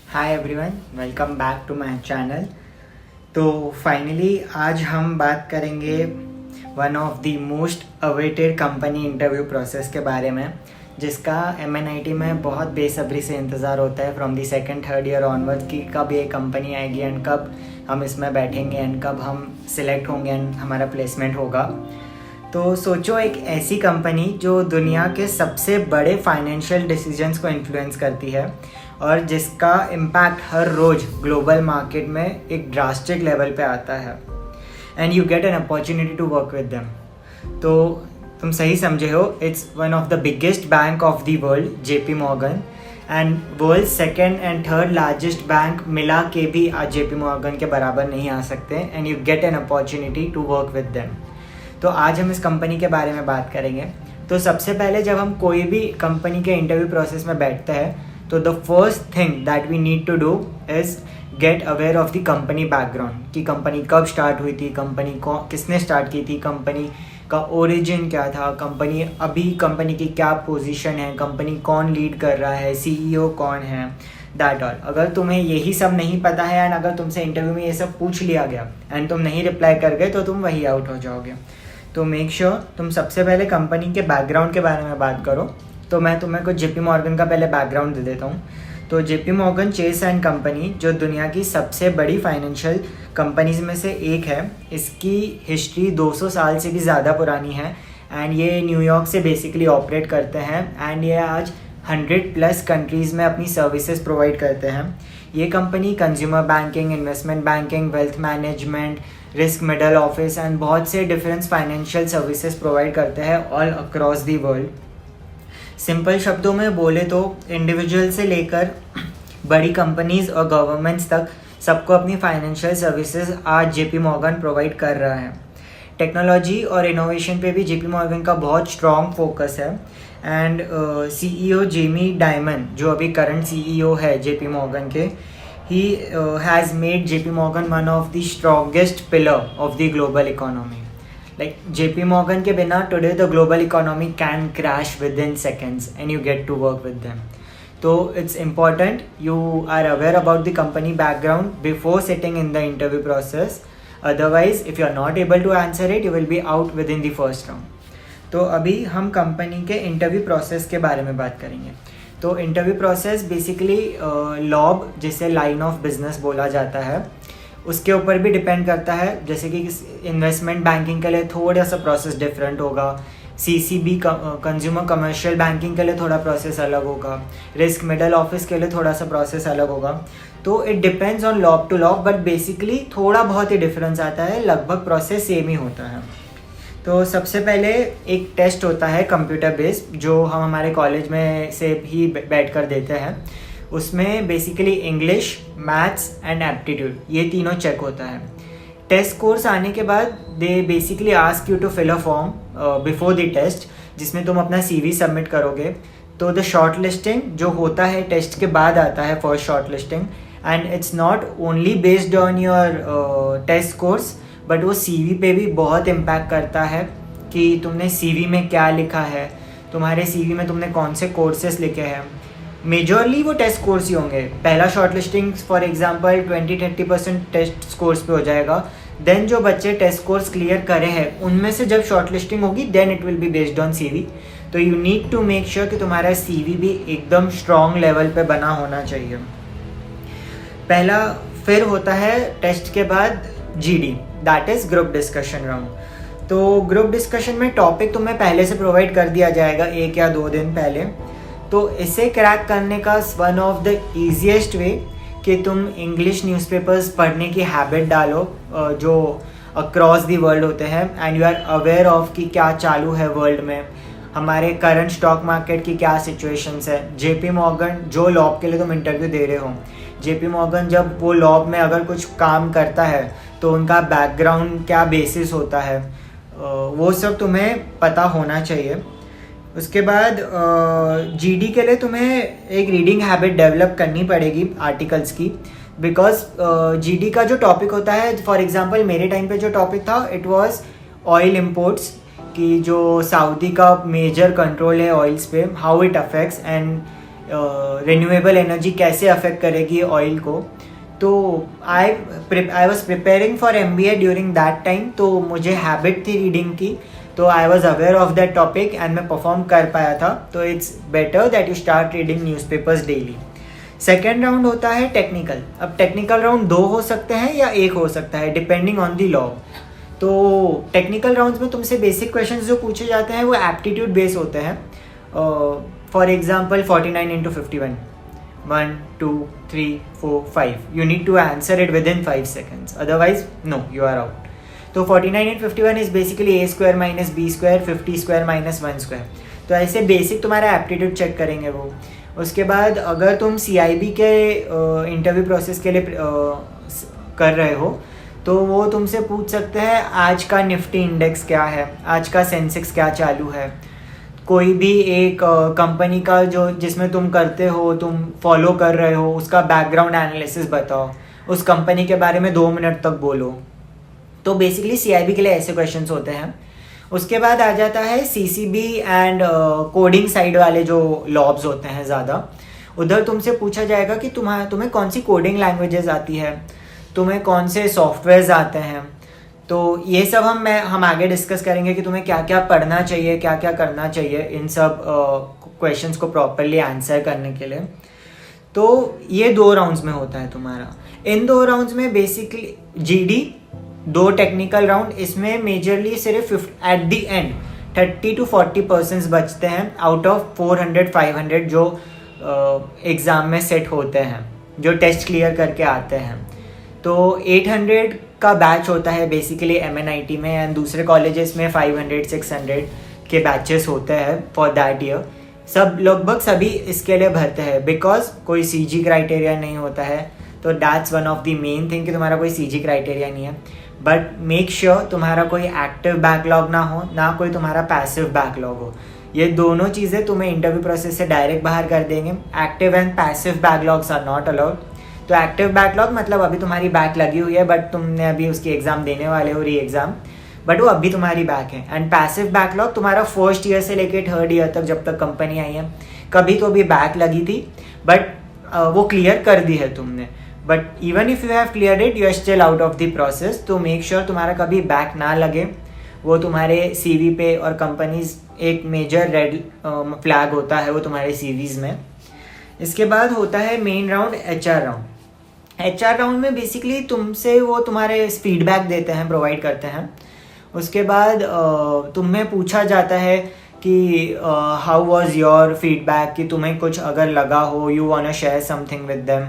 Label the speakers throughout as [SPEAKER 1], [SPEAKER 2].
[SPEAKER 1] Hi everyone, welcome back to my channel. तो finally आज हम बात करेंगे one of the most awaited company interview process के बारे में, जिसका MNIT में बहुत बेसब्री से इंतज़ार होता है from the second third year onward कि कब ये कंपनी आएगी एंड कब हम इसमें बैठेंगे एंड कब हम सिलेक्ट होंगे एंड हमारा प्लेसमेंट होगा। तो सोचो, एक ऐसी कंपनी जो दुनिया के सबसे बड़े फाइनेंशियल डिसीजंस को इन्फ्लुएंस करती है और जिसका इम्पैक्ट हर रोज़ ग्लोबल मार्केट में एक ड्रास्टिक लेवल पे आता है, and you get an opportunity to work with them. तो तुम सही समझे हो, it's one of the biggest bank of the world, JP Morgan, and world second and third largest bank मिला के भी आज JP मॉर्गन के बराबर नहीं आ सकते, and you get an opportunity to work with them. तो आज हम इस कंपनी के बारे में बात करेंगे। तो सबसे पहले जब हम कोई भी कंपनी के इंटरव्यू प्रोसेस में बैठते हैं तो the first thing that we need to do is get aware of the company background, कि कंपनी कब स्टार्ट हुई थी, कंपनी को किसने स्टार्ट की थी, कंपनी का ओरिजिन क्या था, कंपनी की क्या पोजीशन है, कंपनी कौन लीड कर रहा है, CEO कौन है, दैट ऑल। अगर तुम्हें यही सब नहीं पता है एंड अगर तुमसे इंटरव्यू में ये सब पूछ लिया गया एंड तुम नहीं रिप्लाई कर गए तो तुम वही आउट हो जाओगे। तो मेक श्योर तुम सबसे पहले कंपनी के बैकग्राउंड के बारे में बात करो। तो मैं तुम्हें कुछ JP मॉर्गन का पहले बैकग्राउंड दे देता हूँ। तो JP Morgan Chase and company जो दुनिया की सबसे बड़ी फाइनेंशियल कंपनीज में से एक है, इसकी हिस्ट्री 200 साल से भी ज़्यादा पुरानी है एंड ये न्यूयॉर्क से बेसिकली ऑपरेट करते हैं एंड ये आज 100+ कंट्रीज़ में अपनी सर्विसेज प्रोवाइड करते हैं। ये company consumer banking, investment banking, wealth management, risk middle office and बहुत से डिफरेंट फाइनेंशियल सर्विसेज प्रोवाइड करते हैं all across the world. Simple शब्दों में बोले तो इंडिविजुअल से लेकर बड़ी कंपनीज और गवर्नमेंट्स तक सबको अपनी फाइनेंशियल सर्विसेज आज JP मॉर्गन प्रोवाइड कर रहा है। टेक्नोलॉजी और इनोवेशन पे भी JP मॉर्गन का बहुत स्ट्रॉन्ग फोकस है एंड CEO जेमी डायमन, जो अभी करंट CEO है JP मॉर्गन के, he has made JP Morgan one of the strongest pillar of the global economy. Like JP Morgan के बिना today the global economy can crash within seconds and you get to work with them. So it's important you are aware about the company background before sitting in the interview process. Otherwise, if you are not able to answer it, you will be out within the first round. तो अभी हम company के interview process के बारे में बात करेंगे। तो इंटरव्यू प्रोसेस बेसिकली लॉब, जिसे लाइन ऑफ बिजनेस बोला जाता है, उसके ऊपर भी डिपेंड करता है। जैसे कि इन्वेस्टमेंट बैंकिंग के लिए थोड़ा सा प्रोसेस डिफरेंट होगा, CCB कंज्यूमर कमर्शियल बैंकिंग के लिए थोड़ा प्रोसेस अलग होगा, रिस्क मिडल ऑफिस के लिए थोड़ा सा प्रोसेस अलग होगा। तो it depends on LOB to LOB, but basically थोड़ा बहुत ही डिफरेंस आता है, लगभग प्रोसेस सेम ही होता है। तो सबसे पहले एक टेस्ट होता है कंप्यूटर बेस्ड, जो हम हमारे कॉलेज में से ही बैठ कर देते हैं। उसमें basically English, maths and aptitude, ये तीनों चेक होता है। टेस्ट कोर्स आने के बाद they basically ask you to fill a form before the test, जिसमें तुम अपना CV सबमिट करोगे। तो द शॉर्ट लिस्टिंग जो होता है टेस्ट के बाद आता है, first shortlisting, and it's not only based on your test scores, but वो CV पे भी बहुत इम्पैक्ट करता है कि तुमने CV में क्या लिखा है, तुम्हारे CV में तुमने कौन से कोर्सेस लिखे हैं। मेजरली वो टेस्ट कोर्स ही होंगे। पहला shortlisting for example 20-30% test scores पे हो जाएगा। देन जो बच्चे टेस्ट कोर्स क्लियर करे हैं उनमें से जब शॉर्ट लिस्टिंग होगी then it will be based on CV। तो you need to make sure कि तुम्हारा CV भी एकदम स्ट्रॉन्ग लेवल पे बना होना चाहिए। पहला फिर होता है टेस्ट के बाद GD, that is group discussion round. तो ग्रुप डिस्कशन में टॉपिक तुम्हें पहले से प्रोवाइड कर दिया जाएगा 1 या 2 दिन पहले। तो इसे क्रैक करने का वन ऑफ द ईजीएस्ट वे कि तुम इंग्लिश न्यूज़पेपर्स पढ़ने की हैबिट डालो जो अक्रॉस दी वर्ल्ड होते हैं, and you are aware of कि क्या चालू है वर्ल्ड में, हमारे करंट स्टॉक मार्केट की क्या सिचुएशंस है। JP मॉर्गन जो लॉब के लिए तुम इंटरव्यू दे रहे हो, JP मॉर्गन जब वो लॉब में अगर कुछ काम करता है तो उनका बैकग्राउंड क्या बेसिस होता है, वो सब तुम्हें पता होना चाहिए। उसके बाद GD के लिए तुम्हें एक रीडिंग हैबिट डेवलप करनी पड़ेगी आर्टिकल्स की, बिकॉज GD का जो टॉपिक होता है, फॉर एग्जांपल मेरे टाइम पे जो टॉपिक था इट वाज ऑयल इम्पोर्ट्स, कि जो सऊदी का मेजर कंट्रोल है ऑयल्स पे, how it affects, and renewable energy कैसे अफेक्ट करेगी ऑयल को। तो I was preparing for MBA during that time, तो मुझे हैबिट थी रीडिंग की, तो I was aware of that topic and मैं परफॉर्म कर पाया था। तो it's better that you start reading newspapers daily. Second round होता है टेक्निकल। अब टेक्निकल राउंड 2 हो सकते हैं या 1 हो सकता है डिपेंडिंग ऑन दी लॉ। तो टेक्निकल राउंड्स में तुमसे बेसिक क्वेश्चंस जो पूछे जाते हैं वो एप्टीट्यूड बेस होते हैं। For example 49 into 51, 1 2 3 4 5, you need to answer it within 5 seconds, otherwise no, you are out. तो 49 and 51 is basically a square minus b square, 50 square minus 1 square. तो ऐसे बेसिक तुम्हारा एप्टीट्यूड चेक करेंगे वो। उसके बाद अगर तुम CIB के इंटरव्यू प्रोसेस के लिए कर रहे हो तो वो तुमसे पूछ सकते हैं आज का निफ्टी इंडेक्स क्या है, आज का सेंसेक्स क्या चालू है, कोई भी एक कंपनी का जो जिसमें तुम करते हो, तुम फॉलो कर रहे हो, उसका बैकग्राउंड एनालिसिस बताओ, उस कंपनी के बारे में 2 मिनट तक बोलो। तो बेसिकली CIB के लिए ऐसे क्वेश्चंस होते हैं। उसके बाद आ जाता है CCB एंड कोडिंग साइड वाले जो लॉब्स होते हैं ज़्यादा। उधर तुमसे पूछा जाएगा कि तुम्हें कौन सी कोडिंग लैंग्वेजेस आती है, तुम्हें कौन से सॉफ्टवेयर्स आते हैं। तो ये सब हम आगे डिस्कस करेंगे कि तुम्हें क्या क्या पढ़ना चाहिए, क्या क्या करना चाहिए इन सब क्वेश्चंस को प्रॉपरली आंसर करने के लिए। तो ये 2 राउंड्स में होता है तुम्हारा। इन 2 राउंड्स में बेसिकली GD 2 टेक्निकल राउंड, इसमें मेजरली सिर्फ एट द एंड 30 to 40% बचते हैं आउट ऑफ 400-500 जो एग्ज़ाम में सेट होते हैं, जो टेस्ट क्लियर करके आते हैं। तो 800 का बैच होता है बेसिकली MNIT में, एंड दूसरे कॉलेजेस में 500-600 के बैचेस होते हैं फॉर दैट ईयर। सब लगभग सभी इसके लिए भरते हैं बिकॉज कोई CG क्राइटेरिया नहीं होता है। तो that's one of the main thing कि तुम्हारा कोई CG क्राइटेरिया नहीं है। बट मेक श्योर तुम्हारा कोई एक्टिव बैकलॉग ना हो, ना कोई तुम्हारा पैसिव बैकलॉग हो। ये दोनों चीज़ें तुम्हें इंटरव्यू प्रोसेस से डायरेक्ट बाहर कर देंगे। Active and passive backlogs are not allowed. तो एक्टिव बैकलॉग मतलब अभी तुम्हारी बैक लगी हुई है बट तुमने अभी उसकी एग्ज़ाम देने वाले हो, री एग्ज़ाम, बट वो अभी तुम्हारी बैक है। एंड पैसिव बैकलॉग तुम्हारा फर्स्ट ईयर से लेके 3rd ईयर तक, जब तक कंपनी आई है, कभी तो भी बैक लगी थी बट वो क्लियर कर दी है तुमने। But even if you have clear it, you are still out of the process. तो मेक श्योर तुम्हारा कभी बैक ना लगे। वो तुम्हारे CV पे, और कंपनीज एक मेजर रेड फ्लैग होता है वो तुम्हारे CVs में। इसके बाद होता है main round, HR round. HR round में बेसिकली तुमसे वो तुम्हारे फीडबैक देते हैं, प्रोवाइड करते हैं। उसके बाद तुम्हें पूछा जाता है कि हाउ वाज योर फीडबैक, कि तुम्हें कुछ अगर लगा हो, you want to share something with them.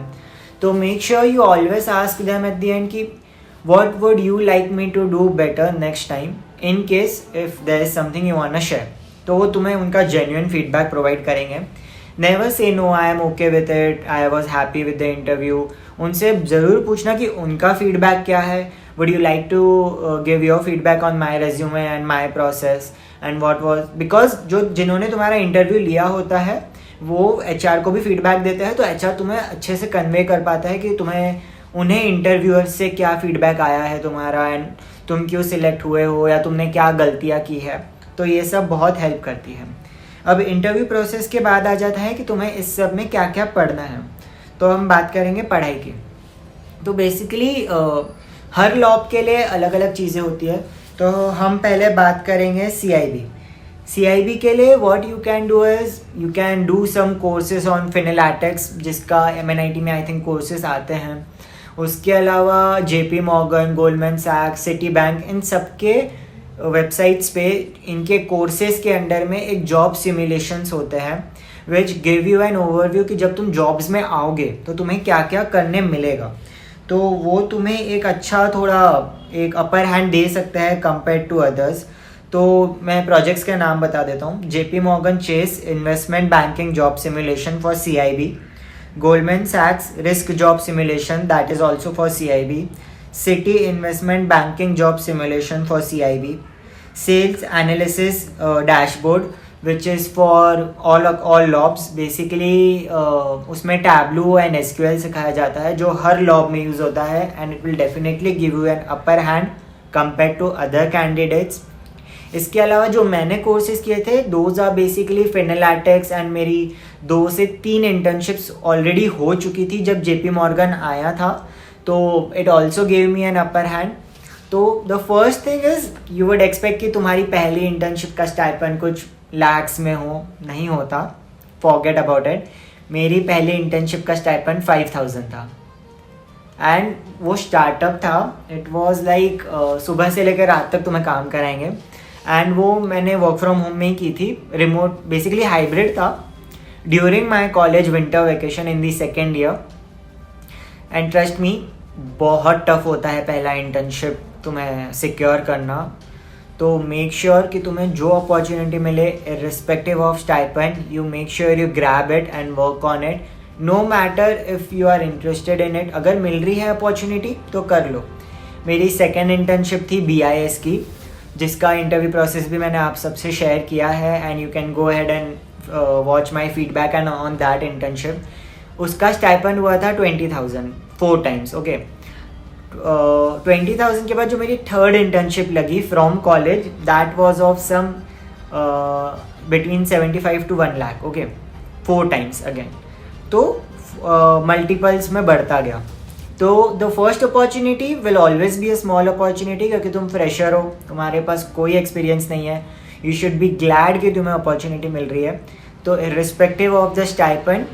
[SPEAKER 1] तो make sure you always ask them at the end कि what would you like me to do better next time in case if there is something you want to share. तो वो तुम्हें उनका genuine feedback provide करेंगे। Never say no, I am okay with it, I was happy with the interview. उनसे ज़रूर पूछना कि उनका फीडबैक क्या है। Would you like to give your feedback on my resume and my process and what was, because जिन्होंने तुम्हारा interview लिया होता है वो HR को भी फीडबैक देते हैं। तो HR तुम्हें अच्छे से कन्वे कर पाता है कि उन्हें इंटरव्यूअर से क्या फीडबैक आया है तुम्हारा, एंड तुम क्यों सिलेक्ट हुए हो, या तुमने क्या गलतियाँ की है। तो ये सब बहुत हेल्प करती है। अब इंटरव्यू प्रोसेस के बाद आ जाता है कि तुम्हें इस सब में क्या क्या पढ़ना है। तो हम बात करेंगे पढ़ाई की। तो बेसिकली हर लॉब के लिए अलग अलग चीज़ें होती है। तो हम पहले बात करेंगे CIB के लिए what you can do is you can do some courses on Finlatics, जिसका MNIT में आई थिंक कोर्सेज आते हैं। उसके अलावा JP Morgan, गोल्डमैन सैक्स, सिटी बैंक, इन सब के वेबसाइट्स पे इनके कोर्सेज के अंडर में एक जॉब सिमुलेशंस होते हैं which give you an overview कि जब तुम जॉब्स में आओगे तो तुम्हें क्या क्या करने मिलेगा। तो वो तुम्हें एक अच्छा थोड़ा एक अपर हैंड दे सकता है कंपेयर टू अदर्स। तो मैं प्रोजेक्ट्स के नाम बता देता हूँ। JP Morgan Chase investment banking job simulation for CIB, Goldman सैक्स risk job simulation that is also for CIB, Citi Investment Banking Job Simulation for CIB, Sales Analysis Dashboard which is for all lobs. Basically उसमें Tableau and SQL सिखाया जाता है जो हर lobe में use होता है, and it will definitely give you an upper hand compared to other candidates. इसके अलावा जो मैंने कोर्सेज किए थे दोज आर बेसिकली फिनोलैटिक्स, एंड मेरी 2 से 3 इंटर्नशिप्स ऑलरेडी हो चुकी थी जब JP Morgan आया था, तो it also gave me an upper hand. तो the first thing is you would expect कि तुम्हारी पहली इंटर्नशिप का स्टाइपेंड कुछ लैक्स में हो, नहीं होता, फॉरगेट अबाउट इट। मेरी पहली इंटर्नशिप का स्टाइपेंड 5000 था, एंड वो स्टार्टअप था। इट वॉज लाइक सुबह से लेकर रात तक तुम्हें काम कराएंगे, एंड वो मैंने वर्क फ्रॉम होम में ही की थी, रिमोट, बेसिकली हाइब्रिड था, during my college winter vacation in the second year. And trust me, बहुत टफ होता है पहला इंटर्नशिप तुम्हें सिक्योर करना। तो मेक श्योर कि तुम्हें जो अपॉर्चुनिटी मिले irrespective of stipend, you make sure you grab it and work on it, no matter if you are interested in it. अगर मिल रही है अपॉर्चुनिटी तो कर लो। मेरी सेकेंड इंटर्नशिप थी BIS की, जिसका इंटरव्यू प्रोसेस भी मैंने आप सबसे शेयर किया है, and you can go ahead and watch my feedback and on that internship. उसका स्टाइपेंड हुआ था 20,000 4 टाइम्स, ओके। 20,000 के बाद जो मेरी थर्ड इंटर्नशिप लगी from college, that was of some between 75 to 1 lakh, okay, 4 times again. तो मल्टीपल्स में बढ़ता गया। तो the first opportunity will always be a small opportunity, क्योंकि तुम फ्रेशर हो, तुम्हारे पास कोई एक्सपीरियंस नहीं है। यू शुड बी ग्लैड कि तुम्हें अपॉर्चुनिटी मिल रही है। तो इर्रिस्पेक्टिव ऑफ द स्टाइपेंड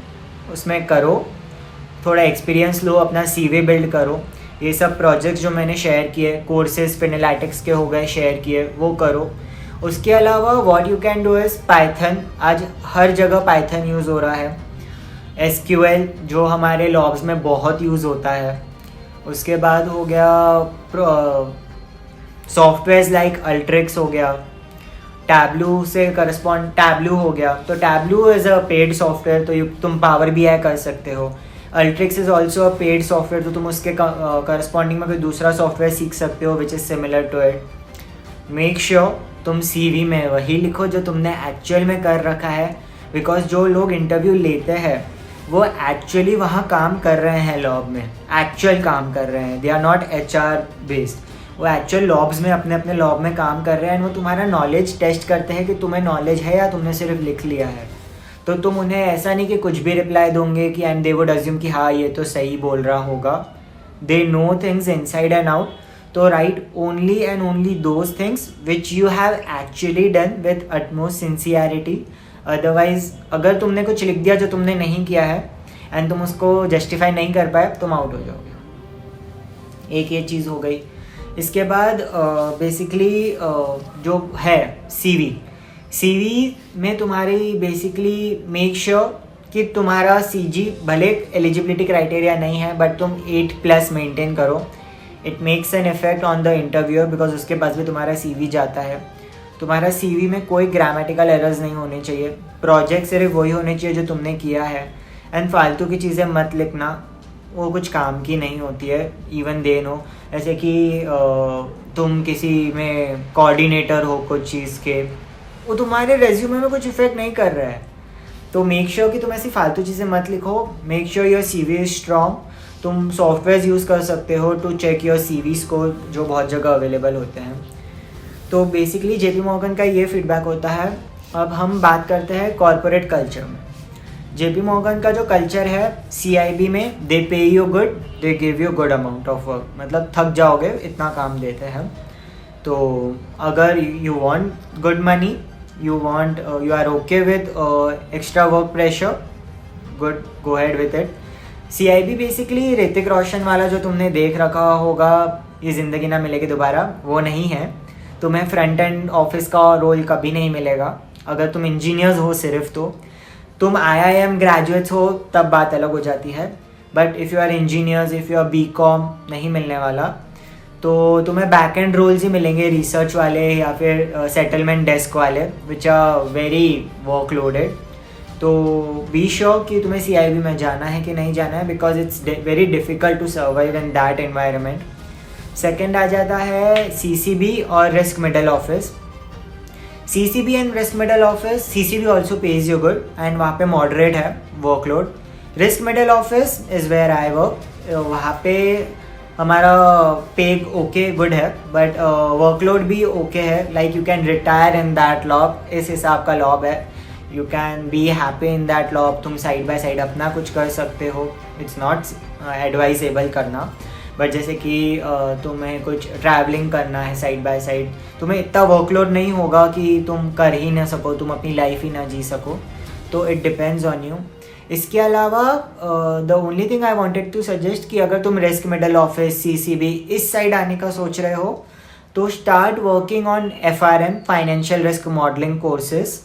[SPEAKER 1] उसमें करो, थोड़ा एक्सपीरियंस लो, अपना CV बिल्ड करो। ये सब प्रोजेक्ट्स जो मैंने शेयर किए, कोर्सेज फिनोलैटिक्स के हो गए शेयर किए, वो करो। उसके अलावा what you can do is Python. आज हर जगह पाइथन यूज़ हो रहा है। SQL जो हमारे लॉब्स में बहुत यूज़ होता है। उसके बाद हो गया सॉफ्टवेयर्स लाइक अल्ट्रिक्स हो गया, टैब्लू से करस्पॉन्ड टैब्लू हो गया। तो Tableau is a paid software, तो तुम पावर BI कर सकते हो। Alteryx is also a paid software, तो तुम उसके करस्पॉन्डिंग में कोई दूसरा सॉफ्टवेयर सीख सकते हो which is similar to it. Make sure तुम CV में वही लिखो जो तुमने एक्चुअल में कर रखा है, बिकॉज जो लोग इंटरव्यू लेते हैं वो एक्चुअली वहाँ काम कर रहे हैं, लॉब में एक्चुअल काम कर रहे हैं। They are not HR based, वो एक्चुअल लॉब्स में अपने अपने लॉब में काम कर रहे हैं, एंड वो तुम्हारा नॉलेज टेस्ट करते हैं कि तुम्हें नॉलेज है या तुमने सिर्फ लिख लिया है। तो तुम उन्हें ऐसा नहीं कि कुछ भी रिप्लाई दोगे कि एंड दे वुड अज्यूम कि हाँ ये तो सही बोल रहा होगा। They know things inside and out. तो write only and only those things which you have actually done with utmost sincerity. Otherwise अगर तुमने कुछ लिख दिया जो तुमने नहीं किया है एंड तुम उसको जस्टिफाई नहीं कर पाए, तुम आउट हो जाओगे। एक ये चीज़ हो गई। इसके बाद बेसिकली जो है CV में तुम्हारी बेसिकली मेक श्योर कि तुम्हारा CG भले एलिजिबिलिटी क्राइटेरिया नहीं है, बट तुम 8+ मेंटेन करो। It makes an effect on the interviewer, because उसके पास भी तुम्हारा CV जाता है। तुम्हारा CV में कोई ग्रामेटिकल एरर्स नहीं होने चाहिए। प्रोजेक्ट सिर्फ वही होने चाहिए जो तुमने किया है, एंड फालतू की चीज़ें मत लिखना, वो कुछ काम की नहीं होती है। इवन दे नो, ऐसे कि तुम किसी में कोऑर्डिनेटर हो कुछ चीज़ के, वो तुम्हारे रेज्यूमे में कुछ इफेक्ट नहीं कर रहा है। तो मेक श्योर कि तुम ऐसी फालतू चीज़ें मत लिखो। Make sure your CV is strong. तुम सॉफ्टवेयर यूज़ कर सकते हो to check your CV score, जो बहुत जगह अवेलेबल होते हैं। तो बेसिकली JP Morgan का ये फीडबैक होता है। अब हम बात करते हैं कॉर्पोरेट कल्चर में। JP Morgan का जो कल्चर है CIB में, दे पे you good, they give you good amount of work, मतलब थक जाओगे इतना काम देते हैं। तो अगर you want good money, you are okay with extra work pressure, good, go ahead with it. CIB basically Hrithik Roshan वाला जो तुमने देख रखा होगा, ये ज़िंदगी ना मिलेगी दोबारा, वो नहीं है। तुम्हें फ्रंट एंड ऑफिस का रोल कभी नहीं मिलेगा अगर तुम इंजीनियर्स हो सिर्फ। तो तुम IIM ग्रेजुएट्स हो तब बात अलग हो जाती है, but if you are engineers, if you are BCom, नहीं मिलने वाला। तो तुम्हें बैक एंड रोल्स ही मिलेंगे, रिसर्च वाले या फिर सेटलमेंट डेस्क वाले, विच आर वेरी वर्कलोडेड। तो बी श्योर कि तुम्हें CIB में जाना है कि नहीं जाना है, because it's very difficult to survive in that environment. Second आ जाता है CCB और risk middle office. CCB and risk middle office, CCB also pays you good, and वहाँ पे मॉडरेट है workload. Risk middle office is where I work. वहाँ पे हमारा पे ओके गुड है, बट वर्कलोड भी ओके है. Like you can retire in that LOB, इस हिसाब का लॉब है. You can be happy in that lobe. तुम साइड बाय साइड अपना कुछ कर सकते हो. इट्स नॉट एडवाइजेबल करना, बट जैसे कि तुम्हें कुछ ट्रैवलिंग करना है साइड बाय साइड, तुम्हें इतना वर्कलोड नहीं होगा कि तुम कर ही ना सको, तुम अपनी लाइफ ही ना जी सको. तो इट डिपेंड्स ऑन यू. इसके अलावा the only thing I wanted to suggest कि अगर तुम रिस्क मिडल ऑफिस, CCB इस साइड आने का सोच रहे हो तो start working on FRM, financial risk modeling courses.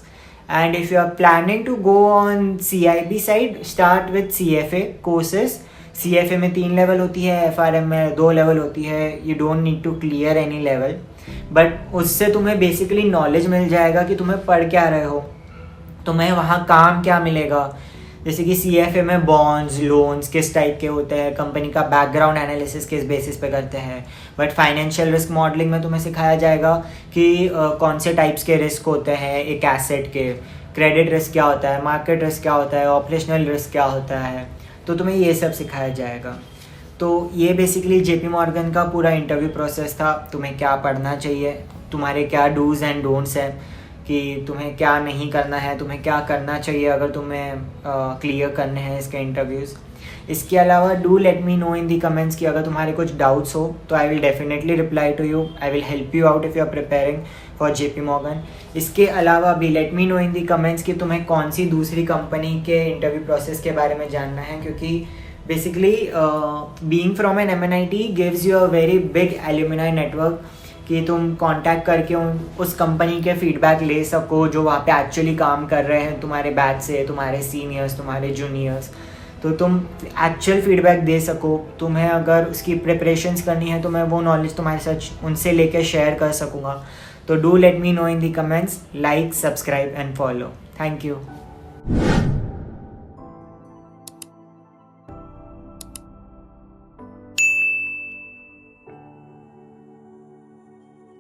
[SPEAKER 1] And if you are planning to go on CIB side, start with CFA courses. CFA में 3 लेवल होती है, FRM में 2 लेवल होती है. You don't need to clear any level, but उससे तुम्हें basically knowledge मिल जाएगा कि तुम्हें पढ़ क्या रहे हो, तुम्हें वहाँ काम क्या मिलेगा. जैसे कि CFA में बॉन्ड्स, लोन्स किस टाइप के होते हैं, कंपनी का बैकग्राउंड एनालिसिस किस बेसिस पे करते हैं. बट फाइनेंशियल रिस्क मॉडलिंग में तुम्हें सिखाया जाएगा कि कौन से टाइप्स के रिस्क होते हैं एक एसेट के. क्रेडिट रिस्क क्या होता है, मार्केट रिस्क क्या होता है, ऑपरेशनल रिस्क क्या होता है. तो तुम्हें ये सब सिखाया जाएगा. तो ये बेसिकली JP मॉर्गन का पूरा इंटरव्यू प्रोसेस था. तुम्हें क्या पढ़ना चाहिए, तुम्हारे क्या डूज एंड डोंट्स हैं, कि तुम्हें क्या नहीं करना है, तुम्हें क्या करना चाहिए अगर तुम्हें क्लियर करने हैं इसके इंटरव्यूज़. इसके अलावा do let me know in the comments कि अगर तुम्हारे कुछ डाउट्स हो तो I will definitely reply to you. I will help you out if you are preparing for JP Morgan. इसके अलावा भी let me know in the comments कि तुम्हें कौन सी दूसरी कंपनी के इंटरव्यू प्रोसेस के बारे में जानना है, क्योंकि basically being from an MNIT gives you a very big alumni network कि तुम कांटेक्ट करके उस कंपनी के फीडबैक ले सको जो वहाँ पे एक्चुअली काम कर रहे हैं तुम्हारे बैच से, तुम्हारे सीनियर्स, तुम्हारे जूनियर्स. तो तुम एक्चुअल फीडबैक दे सको. तुम्हें अगर उसकी प्रिपरेशंस करनी है तो मैं वो नॉलेज तुम्हारे साथ उनसे लेकर शेयर कर सकूँगा. तो do let me know in the comments. Like, subscribe and follow. Thank you.